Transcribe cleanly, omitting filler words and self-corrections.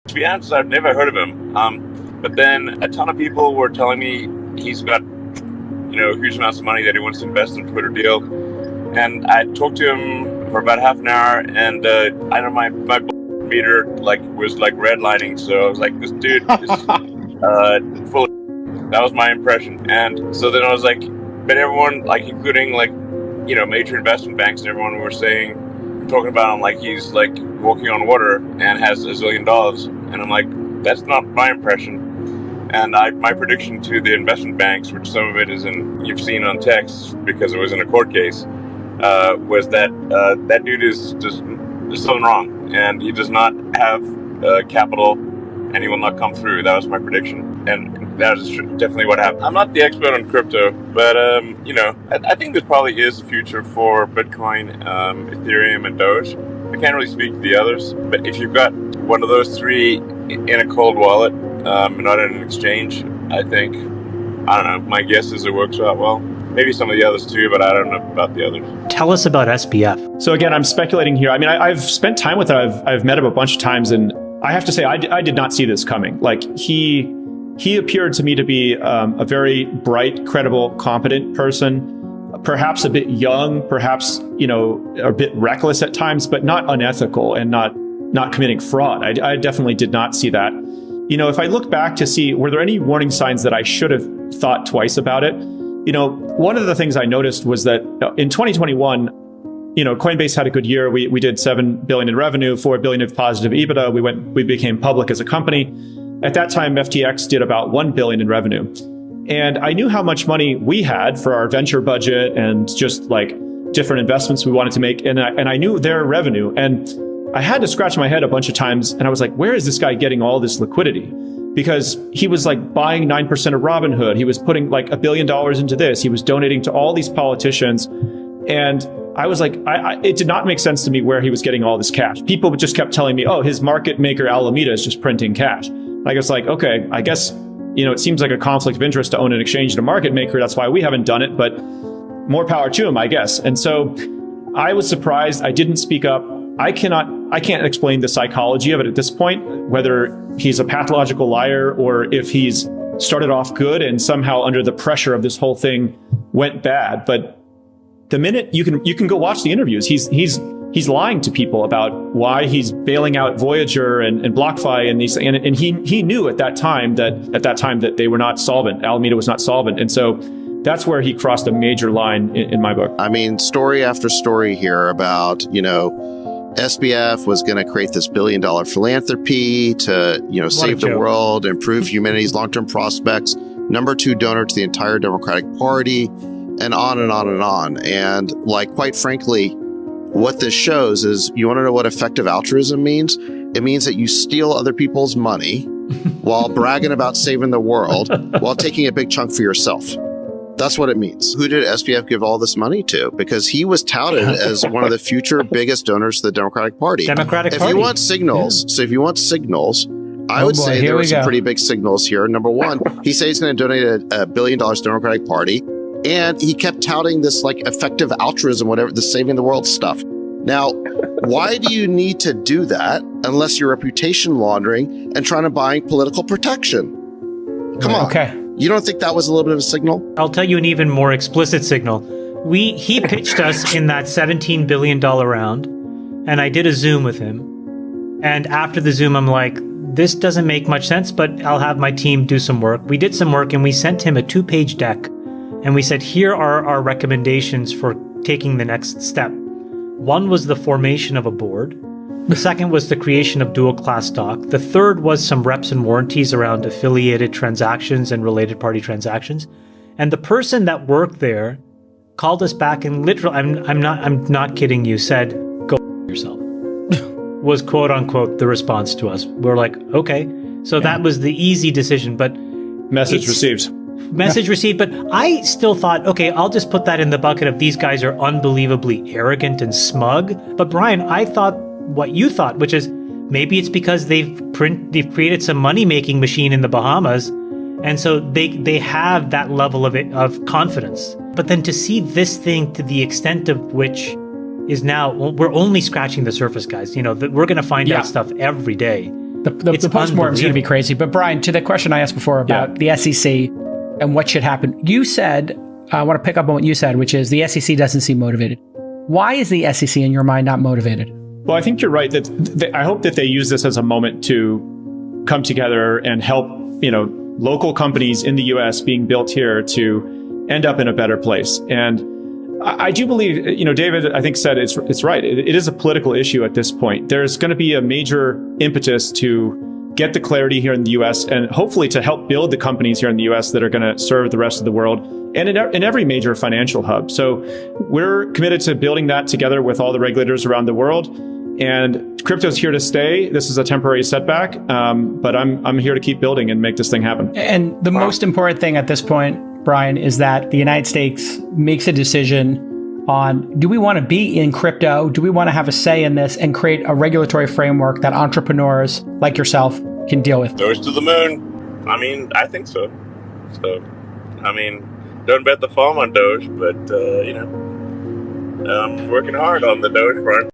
To be honest, I've never heard of him. But then a ton of people were telling me he's got, huge amounts of money that he wants to invest in Twitter deal. And I talked to him for about half an hour, and I know my meter was redlining. So I was like, this dude is full of. That was my impression. And so then I was like, but everyone, including major investment banks and everyone were talking about him like he's walking on water and has $1 zillion. And I'm like, that's not my impression. And my prediction to the investment banks, which some of it is you've seen on text because it was in a court case, was that that dude is just, there's something wrong, and he does not have capital, and he will not come through. That was my prediction, and that is definitely what happened. I'm not the expert on crypto, but I think there probably is a future for Bitcoin, Ethereum, and Doge. I can't really speak to the others, but if you've got one of those three in a cold wallet, not in an exchange, I don't know, my guess is it works out well. Maybe some of the others too, but I don't know about the others. Tell us about SBF. So again, I'm speculating here. I mean, I've spent time with him. I've met him a bunch of times, and I have to say, I did not see this coming. He appeared to me to be a very bright, credible, competent person, perhaps a bit young, perhaps, a bit reckless at times, but not unethical and not committing fraud. I definitely did not see that. If I look back to see, were there any warning signs that I should have thought twice about it? One of the things I noticed was that in 2021, Coinbase had a good year. We did $7 billion in revenue, $4 billion of positive EBITDA. We became public as a company. At that time, FTX did about $1 billion in revenue. And I knew how much money we had for our venture budget and just different investments we wanted to make. And I knew their revenue. And I had to scratch my head a bunch of times. And I was like, where is this guy getting all this liquidity? Because he was buying 9% of Robinhood. He was putting $1 billion into this. He was donating to all these politicians. And I was like, it did not make sense to me where he was getting all this cash. People just kept telling me, oh, his market maker Alameda is just printing cash. And I was like, okay, I guess, it seems like a conflict of interest to own an exchange and a market maker. That's why we haven't done it, but more power to him, I guess. And so I was surprised. I didn't speak up. I can't explain the psychology of it at this point, whether he's a pathological liar or if he's started off good and somehow under the pressure of this whole thing went bad. But the minute you can go watch the interviews, he's lying to people about why he's bailing out Voyager and BlockFi and he knew at that time that they were not solvent. Alameda was not solvent. And so that's where he crossed a major line in my book. I mean, story after story here about, SBF was going to create this $1 billion philanthropy to, save the world, improve humanity's long-term prospects, number 2 donor to the entire Democratic Party, and on and on and on. And quite frankly, what this shows is, you want to know what effective altruism means? It means that you steal other people's money while bragging about saving the world while taking a big chunk for yourself. That's what it means. Who did SBF give all this money to? Because he was touted as one of the future biggest donors to the Democratic Party. If you want signals, I would say there were some pretty big signals here. Number one, he said he's going to donate $1 billion to the Democratic Party. And he kept touting this effective altruism, whatever, the saving the world stuff. Now, why do you need to do that unless you're reputation laundering and trying to buy political protection? Come on. Okay. You don't think that was a little bit of a signal? I'll tell you an even more explicit signal. He pitched us in that $17 billion round, and I did a Zoom with him. And after the Zoom, I'm like, this doesn't make much sense, but I'll have my team do some work. We did some work, and we sent him a 2-page deck. And we said, here are our recommendations for taking the next step. One was the formation of a board. The second was the creation of dual-class stock. The third was some reps and warranties around affiliated transactions and related party transactions. And the person that worked there called us back and literally, I'm not kidding you, said, go yourself. Was quote unquote the response to us. We're like, okay. So that was the easy decision, but message received. Message received, but I still thought, okay, I'll just put that in the bucket of these guys are unbelievably arrogant and smug. But Brian, I thought what you thought, which is maybe it's because they've created some money-making machine in the Bahamas, and so they have that level of confidence. But then to see this thing to the extent of which is now, we're only scratching the surface, guys. We're going to find out stuff every day. The postmortem is going to be crazy. But Brian, to the question I asked before about the SEC and what should happen, you said, I want to pick up on what you said, which is the SEC doesn't seem motivated. Why is the SEC, in your mind, not motivated? Well, I think you're right. I hope that they use this as a moment to come together and help, local companies in the U.S. being built here to end up in a better place. And I do believe, David, I think said it's right. It is a political issue at this point. There's going to be a major impetus to get the clarity here in the U.S. and hopefully to help build the companies here in the U.S. that are going to serve the rest of the world and in every major financial hub. So we're committed to building that together with all the regulators around the world. And crypto's here to stay. This is a temporary setback, but I'm here to keep building and make this thing happen. And the most important thing at this point, Brian, is that the United States makes a decision on, do we want to be in crypto? Do we want to have a say in this and create a regulatory framework that entrepreneurs like yourself can deal with? Doge to the moon. I mean, I think so. So, don't bet the farm on Doge, but, I'm working hard on the Doge front.